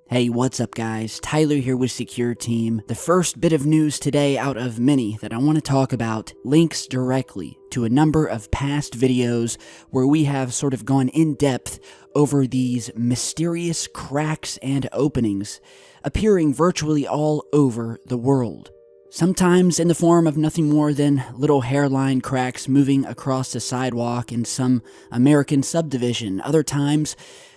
Hey, what's up guys? Tyler here with Secure Team. The first bit of news today out of many that I want to talk about links directly to a number of past videos where we have sort of gone in depth over these mysterious cracks and openings appearing virtually all over the world. Sometimes in the form of nothing more than little hairline cracks moving across the sidewalk in some American subdivision. Other times,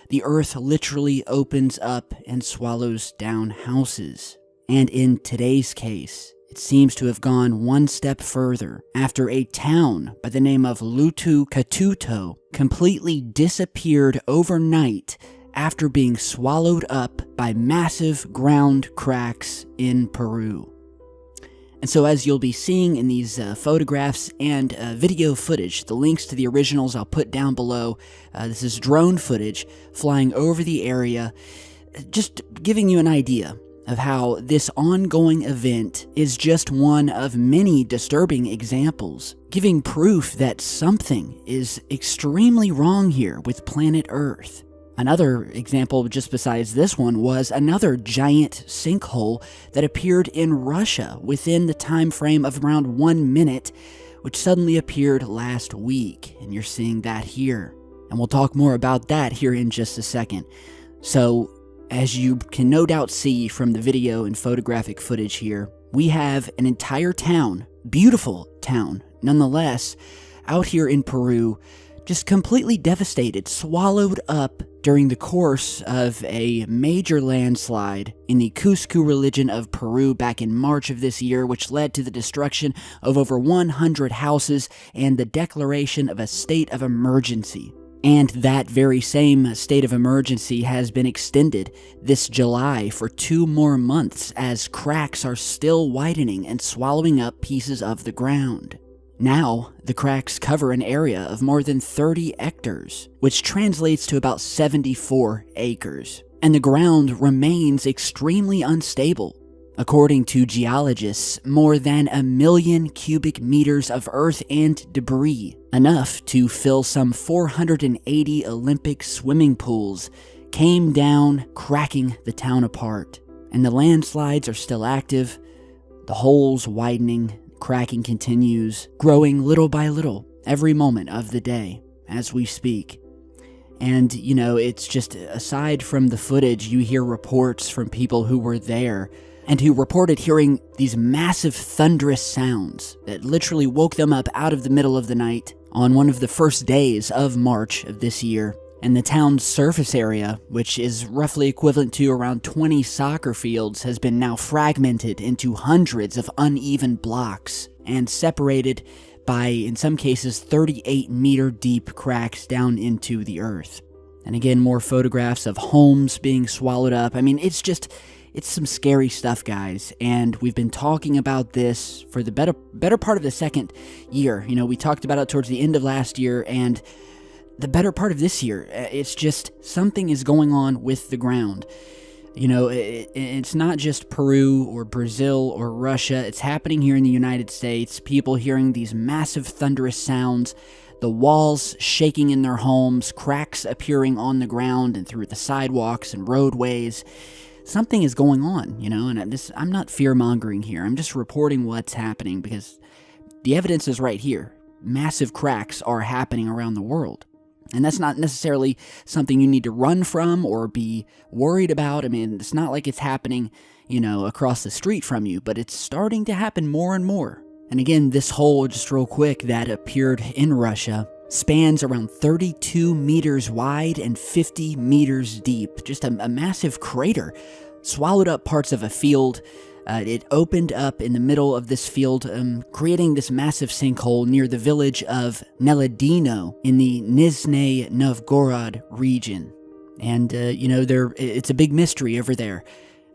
the earth literally opens up and swallows down houses. And in today's case, it seems to have gone one step further after a town by the name of Lutu Katuto completely disappeared overnight after being swallowed up by massive ground cracks in Peru. And so as you'll be seeing in these photographs and video footage, the links to the originals I'll put down below. This is drone footage flying over the area, just giving you an idea of how this ongoing event is just one of many disturbing examples, giving proof that something is extremely wrong here with planet Earth. Another example just besides this one was another giant sinkhole that appeared in Russia within the time frame of around 1 minute, which suddenly appeared last week, and you're seeing that here. And we'll talk more about that here in just a second. So, as you can no doubt see from the video and photographic footage here, we have an entire town, beautiful town nonetheless, out here in Peru, just completely devastated, swallowed up during the course of a major landslide in the Cusco region of Peru back in March of this year, which led to the destruction of over 100 houses and the declaration of a state of emergency. And that very same state of emergency has been extended this July for 2 more months as cracks are still widening and swallowing up pieces of the ground. Now, the cracks cover an area of more than 30 hectares, which translates to about 74 acres, and the ground remains extremely unstable. According to geologists, more than 1 million cubic meters of earth and debris, enough to fill some 480 Olympic swimming pools, came down, cracking the town apart. And the landslides are still active, the holes widening. Cracking continues, growing little by little, every moment of the day, as we speak. And, you know, it's just, aside from the footage, you hear reports from people who were there, and who reported hearing these massive thunderous sounds that literally woke them up out of the middle of the night on one of the first days of March of this year. And the town's surface area, which is roughly equivalent to around 20 soccer fields, has been now fragmented into hundreds of uneven blocks and separated by, in some cases, 38-meter deep cracks down into the earth. And again, more photographs of homes being swallowed up. I mean, it's some scary stuff, guys, and we've been talking about this for the better part of the second year. You know, we talked about it towards the end of last year, and the better part of this year. It's just something is going on with the ground. You know, it's not just Peru or Brazil or Russia. It's happening here in the United States. People hearing these massive thunderous sounds, the walls shaking in their homes, cracks appearing on the ground and through the sidewalks and roadways. Something is going on, you know, and I'm not fear-mongering here. I'm just reporting what's happening because the evidence is right here. Massive cracks are happening around the world. And that's not necessarily something you need to run from or be worried about. I mean, it's not like it's happening, you know, across the street from you, but it's starting to happen more and more. And again, this hole, just real quick, that appeared in Russia spans around 32 meters wide and 50 meters deep. Just a massive crater. Swallowed up parts of a field. It opened up in the middle of this field, creating this massive sinkhole near the village of Neladino in the Nizhny Novgorod region. And, you know, it's a big mystery over there.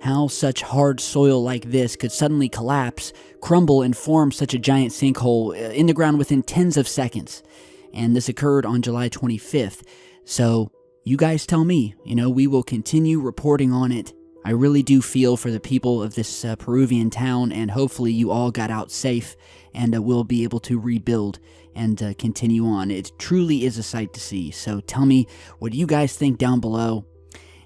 How such hard soil like this could suddenly collapse, crumble, and form such a giant sinkhole in the ground within tens of seconds. And this occurred on July 25th. So, you guys tell me, you know, we will continue reporting on it. I really do feel for the people of this Peruvian town, and hopefully you all got out safe and will be able to rebuild and continue on. It truly is a sight to see, so tell me what you guys think down below.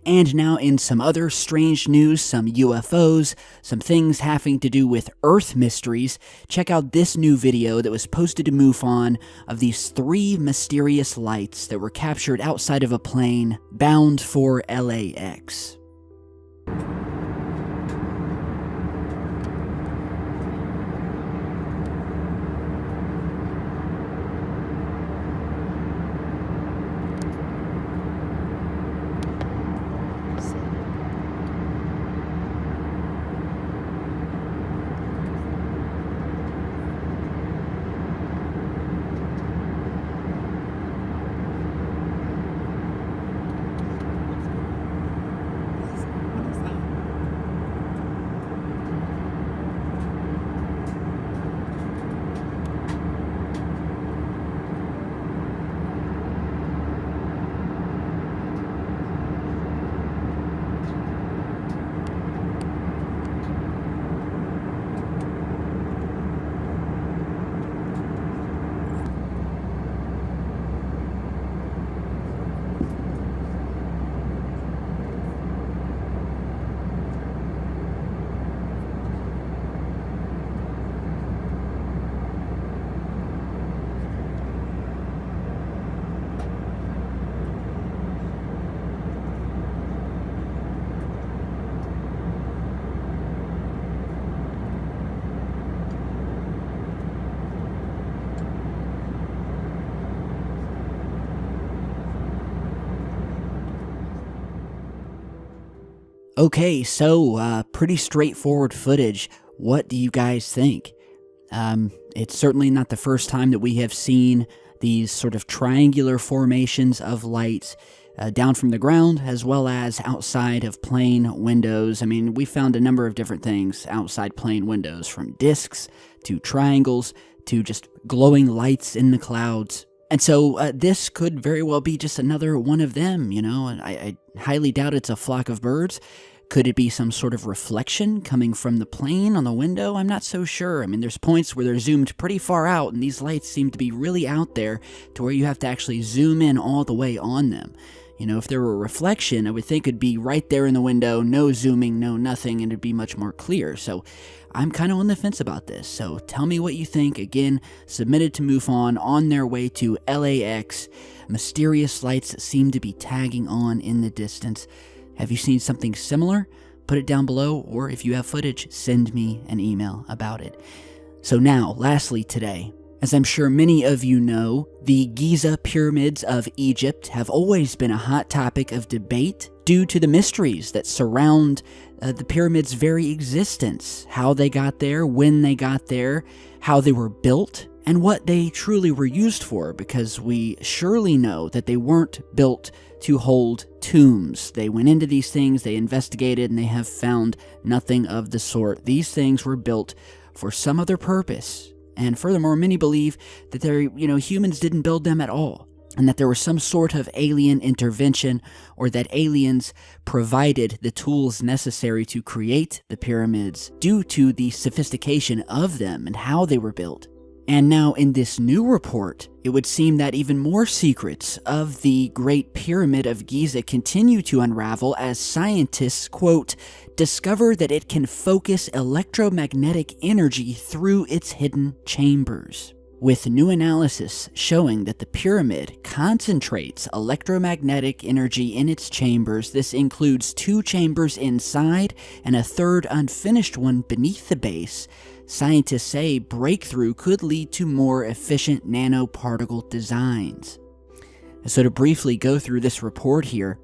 And now in some other strange news, some UFOs, some things having to do with Earth mysteries, check out this new video that was posted to MUFON of these 3 mysterious lights that were captured outside of a plane bound for LAX. Okay, so pretty straightforward footage. What do you guys think? It's certainly not the first time that we have seen these sort of triangular formations of lights down from the ground, as well as outside of plane windows. I mean, we found a number of different things outside plane windows, from discs to triangles to just glowing lights in the clouds. And so this could very well be just another one of them, you know. I highly doubt it's a flock of birds. Could it be some sort of reflection coming from the plane on the window? I'm not so sure. I mean, there's points where they're zoomed pretty far out, and these lights seem to be really out there to where you have to actually zoom in all the way on them. You know, if there were a reflection, I would think it'd be right there in the window, no zooming, no nothing, and it'd be much more clear. So I'm kind of on the fence about this. So tell me what you think. Again, submitted to MUFON on their way to LAX. Mysterious lights seem to be tagging on in the distance. Have you seen something similar? Put it down below, or if you have footage, send me an email about it. So now, lastly today, as I'm sure many of you know, the Giza pyramids of Egypt have always been a hot topic of debate due to the mysteries that surround the pyramids' very existence, how they got there, when they got there, how they were built, and what they truly were used for, because we surely know that they weren't built to hold tombs. They went into these things, they investigated, and they have found nothing of the sort. These things were built for some other purpose. And furthermore, many believe that humans didn't build them at all, and that there was some sort of alien intervention, or that aliens provided the tools necessary to create the pyramids due to the sophistication of them and how they were built. And now in this new report, it would seem that even more secrets of the Great Pyramid of Giza continue to unravel as scientists, quote, discover that it can focus electromagnetic energy through its hidden chambers. With new analysis showing that the pyramid concentrates electromagnetic energy in its chambers. This includes 2 chambers inside and a third unfinished one beneath the base. Scientists say breakthrough could lead to more efficient nanoparticle designs. So to briefly go through this report here,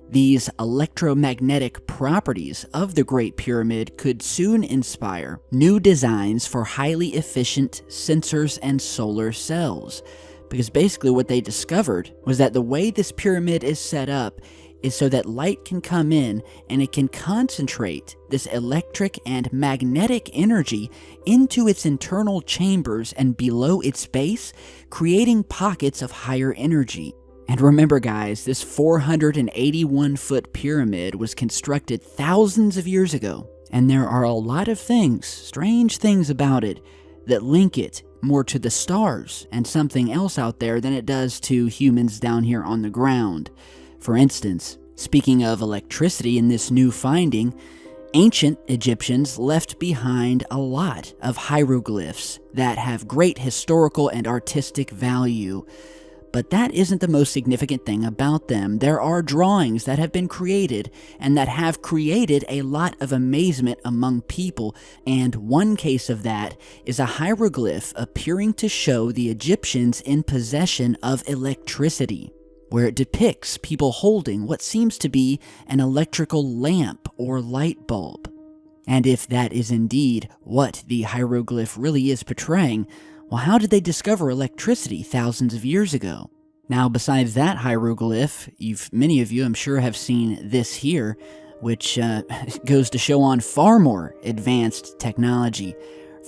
these electromagnetic properties of the Great Pyramid could soon inspire new designs for highly efficient sensors and solar cells. Because basically what they discovered was that the way this pyramid is set up is so that light can come in and it can concentrate this electric and magnetic energy into its internal chambers and below its base, creating pockets of higher energy. And remember guys, this 481-foot pyramid was constructed thousands of years ago, and there are a lot of things, strange things about it, that link it more to the stars and something else out there than it does to humans down here on the ground. For instance, Speaking of electricity in this new finding, ancient Egyptians left behind a lot of hieroglyphs that have great historical and artistic value. But that isn't the most significant thing about them. There are drawings that have been created and that have created a lot of amazement among people, and one case of that is a hieroglyph appearing to show the Egyptians in possession of electricity, where it depicts people holding what seems to be an electrical lamp or light bulb. And if that is indeed what the hieroglyph really is portraying, well, how did they discover electricity thousands of years ago? Now, besides that hieroglyph, many of you, I'm sure, have seen this here, which goes to show on far more advanced technology,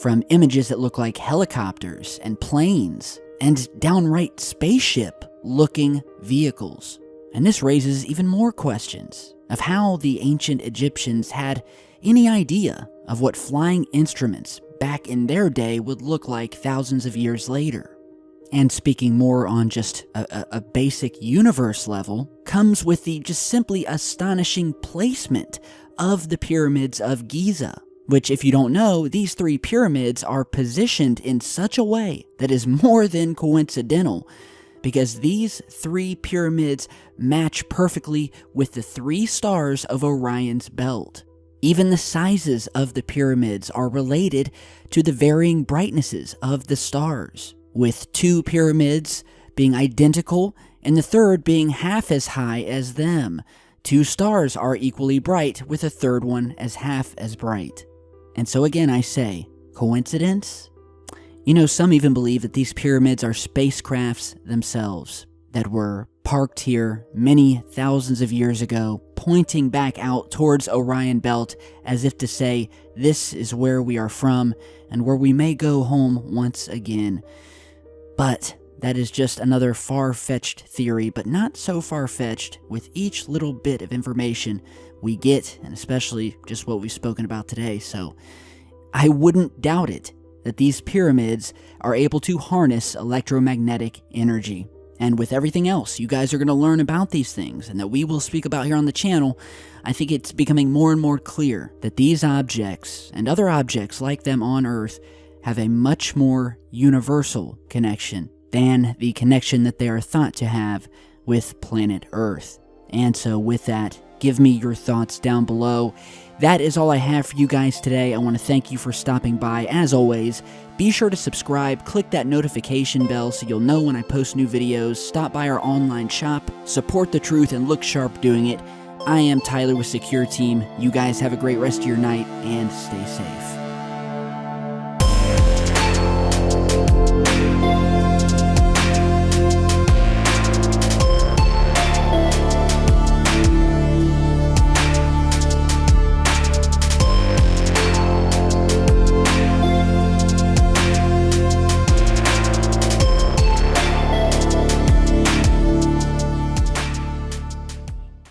from images that look like helicopters and planes, and downright spaceship-looking vehicles. And this raises even more questions of how the ancient Egyptians had any idea of what flying instruments back in their day would look like thousands of years later. And speaking more on just a basic universe level, comes with the just simply astonishing placement of the pyramids of Giza, which, if you don't know, these 3 pyramids are positioned in such a way that is more than coincidental, because these 3 pyramids match perfectly with the 3 stars of Orion's belt. Even the sizes of the pyramids are related to the varying brightnesses of the stars, with 2 pyramids being identical and the third being half as high as them. 2 stars are equally bright, with a third one as half as bright. And so again, I say, coincidence? You know, some even believe that these pyramids are spacecrafts themselves that were parked here many thousands of years ago, pointing back out towards Orion Belt as if to say, this is where we are from and where we may go home once again. But that is just another far-fetched theory, but not so far-fetched with each little bit of information we get, and especially just what we've spoken about today. So I wouldn't doubt it that these pyramids are able to harness electromagnetic energy. And with everything else you guys are going to learn about these things and that we will speak about here on the channel, I think it's becoming more and more clear that these objects and other objects like them on Earth have a much more universal connection than the connection that they are thought to have with planet Earth. And so with that, give me your thoughts down below. That is all I have for you guys today. I want to thank you for stopping by. As always, be sure to subscribe, click that notification bell so you'll know when I post new videos, stop by our online shop, support the truth, and look sharp doing it. I am Tyler with Secure Team. You guys have a great rest of your night, and stay safe.